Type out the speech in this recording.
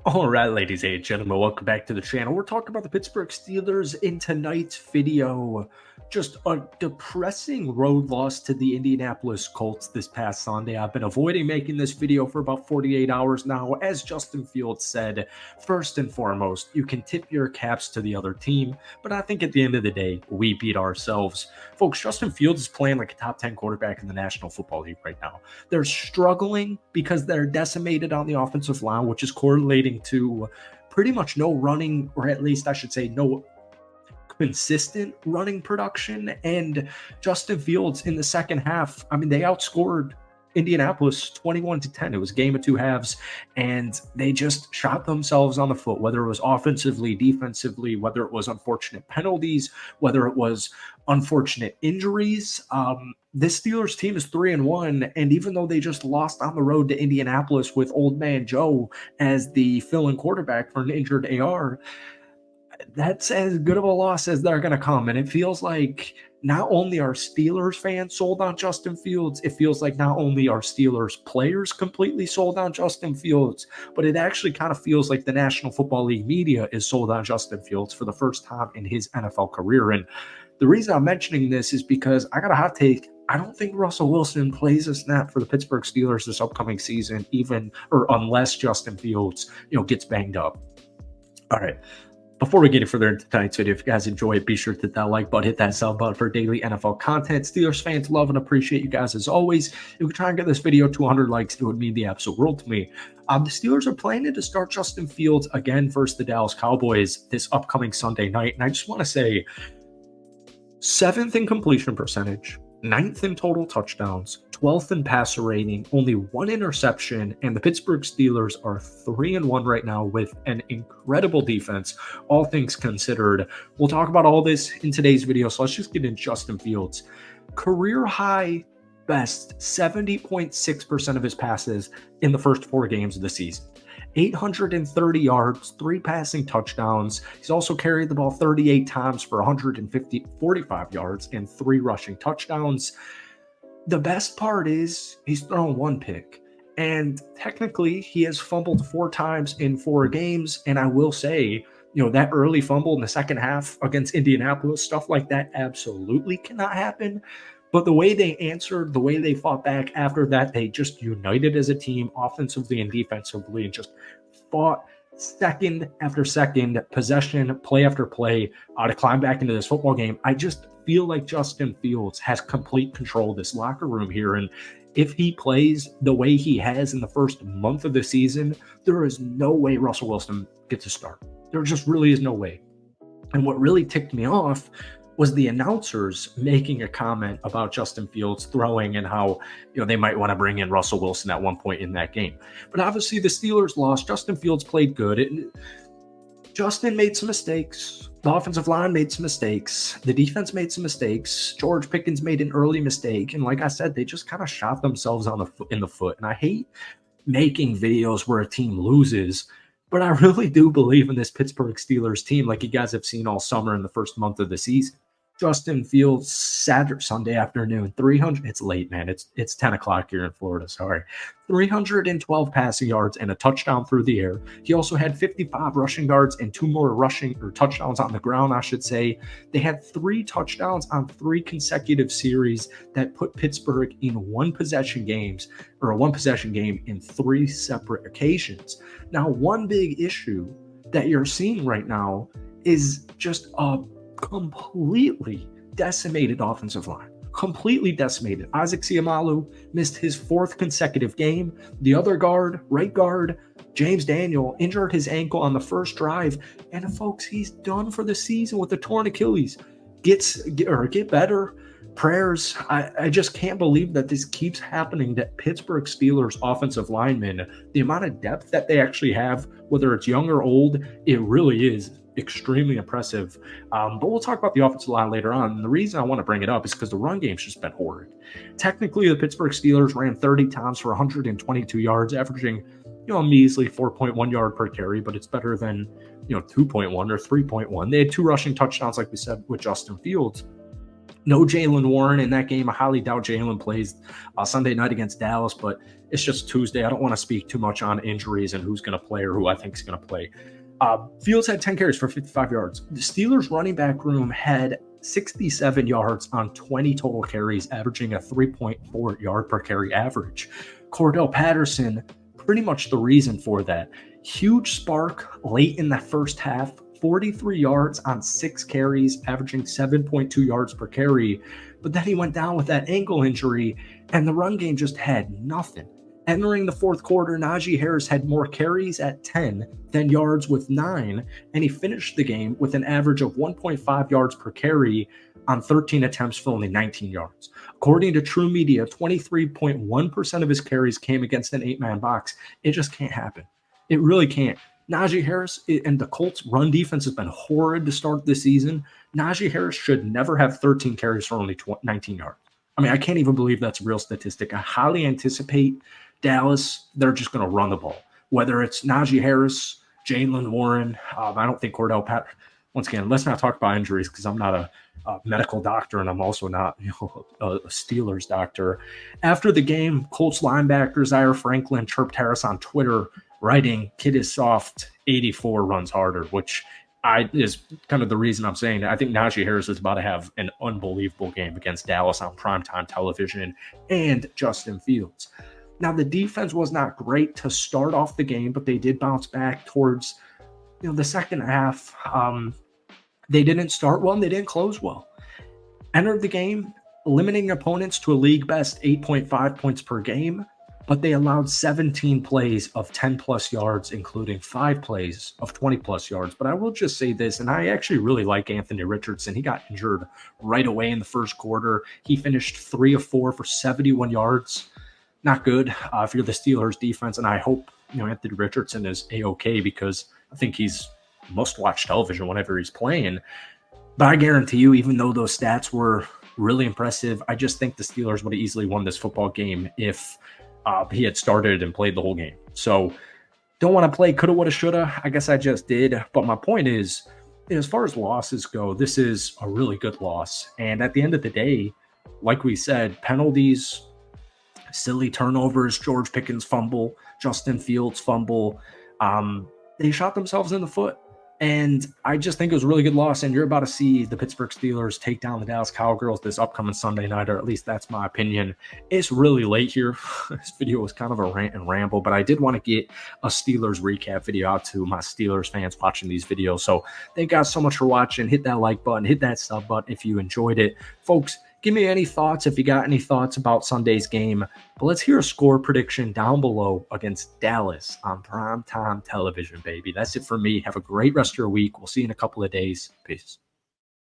All right, ladies and gentlemen, welcome back to the channel. We're talking about the Pittsburgh Steelers in tonight's video. Just a depressing road loss to the Indianapolis Colts this past Sunday. I've been avoiding making this video for about 48 hours now. As Justin Fields said, first and foremost, you can tip your caps to the other team, but I think at the end of the day, we beat ourselves. Folks, Justin Fields is playing like a top 10 quarterback in the National Football League right now. They're struggling because they're decimated on the offensive line, which is correlating to pretty much no running, or at least I should say no consistent running production. And Justin Fields in the second half, I mean, they outscored Indianapolis 21-10. It was a game of two halves, and they just shot themselves on the foot, whether it was offensively, defensively, whether it was unfortunate penalties, whether it was unfortunate injuries. This Steelers team is 3-1, and even though they just lost on the road to Indianapolis with Old Man Joe as the fill-in quarterback for an injured AR, that's as good of a loss as they're going to come. And it feels like not only are Steelers fans sold on Justin Fields, it feels like not only are Steelers players completely sold on Justin Fields, but it actually kind of feels like the National Football League media is sold on Justin Fields for the first time in his NFL career. And the reason I'm mentioning this is because I got a hot take. I don't think Russell Wilson plays a snap for the Pittsburgh Steelers this upcoming season, unless Justin Fields, gets banged up. All right. Before we get further into tonight's video, if you guys enjoy it, be sure to hit that like button, hit that sub button for daily NFL content. Steelers fans love and appreciate you guys as always. If we try and get this video to 100 likes, it would mean the absolute world to me. The Steelers are planning to start Justin Fields again versus the Dallas Cowboys this upcoming Sunday night. And I just want to say, 7th in completion percentage, 9th in total touchdowns, 12th in passer rating, only 1 interception, and the Pittsburgh Steelers are 3-1 right now with an incredible defense, all things considered. We'll talk about all this in today's video, so let's just get into Justin Fields. Career high best 70.6% of his passes in the first 4 games of the season. 830 yards, 3 passing touchdowns. He's also carried the ball 38 times for 45 yards and 3 rushing touchdowns. The best part is he's thrown 1 pick, and technically he has fumbled 4 times in 4 games. And I will say, that early fumble in the second half against Indianapolis, stuff like that absolutely cannot happen. But the way they answered, the way they fought back after that, they just united as a team, offensively and defensively, and just fought second after second, possession, play after play, to climb back into this football game. I just feel like Justin Fields has complete control of this locker room here. And if he plays the way he has in the first month of the season, there is no way Russell Wilson gets a start. There just really is no way. And what really ticked me off was the announcers making a comment about Justin Fields throwing and how, they might want to bring in Russell Wilson at one point in that game. But obviously the Steelers lost. Justin Fields played good. Justin made some mistakes. The offensive line made some mistakes. The defense made some mistakes. George Pickens made an early mistake. And like I said, they just kind of shot themselves in the foot. And I hate making videos where a team loses, but I really do believe in this Pittsburgh Steelers team, like you guys have seen all summer in the first month of the season. Justin Fields, Sunday afternoon, 300. It's late, man. It's 10 o'clock here in Florida. Sorry. 312 passing yards and a touchdown through the air. He also had 55 rushing yards and 2 more touchdowns on the ground, I should say. They had 3 touchdowns on 3 consecutive series that put Pittsburgh in a one possession game in 3 separate occasions. Now, one big issue that you're seeing right now is just a completely decimated offensive line. Completely decimated. Isaac Seumalo missed his 4th consecutive game. The other guard, right guard, James Daniel, injured his ankle on the first drive. And folks, he's done for the season with a torn Achilles. Get better. Prayers. I just can't believe that this keeps happening to Pittsburgh Steelers offensive linemen. The amount of depth that they actually have, whether it's young or old, it really is extremely impressive. But we'll talk about the offensive line later on. And the reason I want to bring it up is because the run game's just been horrid. Technically, the Pittsburgh Steelers ran 30 times for 122 yards, averaging, a measly 4.1 yard per carry, but it's better than, 2.1 or 3.1. They had 2 rushing touchdowns, like we said, with Justin Fields. No Jaylen Warren in that game. I highly doubt Jaylen plays Sunday night against Dallas, but It's just Tuesday. I don't want to speak too much on injuries and who's going to play or who I think is going to play. Fields had 10 carries for 55 yards. The Steelers running back room had 67 yards on 20 total carries, averaging a 3.4 yard per carry average. Cordell Patterson, pretty much the reason for that. Huge spark late in the first half, 43 yards on 6 carries, averaging 7.2 yards per carry. But then he went down with that ankle injury, and the run game just had nothing. Entering the fourth quarter, Najee Harris had more carries at 10 than yards with 9, and he finished the game with an average of 1.5 yards per carry on 13 attempts for only 19 yards. According to True Media, 23.1% of his carries came against an 8-man box. It just can't happen. It really can't. Najee Harris and the Colts' run defense has been horrid to start this season. Najee Harris should never have 13 carries for only 19 yards. I mean, I can't even believe that's a real statistic. I highly anticipate Dallas, they're just going to run the ball. Whether it's Najee Harris, Jaylen Warren, I don't think Cordell Pat. Once again, let's not talk about injuries because I'm not a medical doctor and I'm also not a Steelers doctor. After the game, Colts linebacker Zaire Franklin chirped Harris on Twitter, writing, "Kid is soft, 84 runs harder," which is kind of the reason I'm saying that. I think Najee Harris is about to have an unbelievable game against Dallas on primetime television and Justin Fields. Now, the defense was not great to start off the game, but they did bounce back towards the second half. They didn't start well and they didn't close well. Entered the game, limiting opponents to a league best 8.5 points per game, but they allowed 17 plays of 10-plus yards, including 5 plays of 20-plus yards. But I will just say this, and I actually really like Anthony Richardson. He got injured right away in the first quarter. He finished 3 of 4 for 71 yards. Not good if you're the Steelers defense, and I hope Anthony Richardson is A-okay because I think he's must-watch television whenever he's playing. But I guarantee you, even though those stats were really impressive, I just think the Steelers would have easily won this football game if he had started and played the whole game. So don't want to play coulda, woulda, shoulda. I guess I just did. But my point is, as far as losses go, this is a really good loss. And at the end of the day, like we said, penalties, silly turnovers, George Pickens fumble, Justin Fields fumble. They shot themselves in the foot. And I just think it was a really good loss. And you're about to see the Pittsburgh Steelers take down the Dallas Cowgirls this upcoming Sunday night, or at least that's my opinion. It's really late here. This video was kind of a rant and ramble, but I did want to get a Steelers recap video out to my Steelers fans watching these videos. So thank you guys so much for watching. Hit that like button, hit that sub button if you enjoyed it. Folks, give me any thoughts if you got any thoughts about Sunday's game. But let's hear a score prediction down below against Dallas on primetime television, baby. That's it for me. Have a great rest of your week. We'll see you in a couple of days. Peace.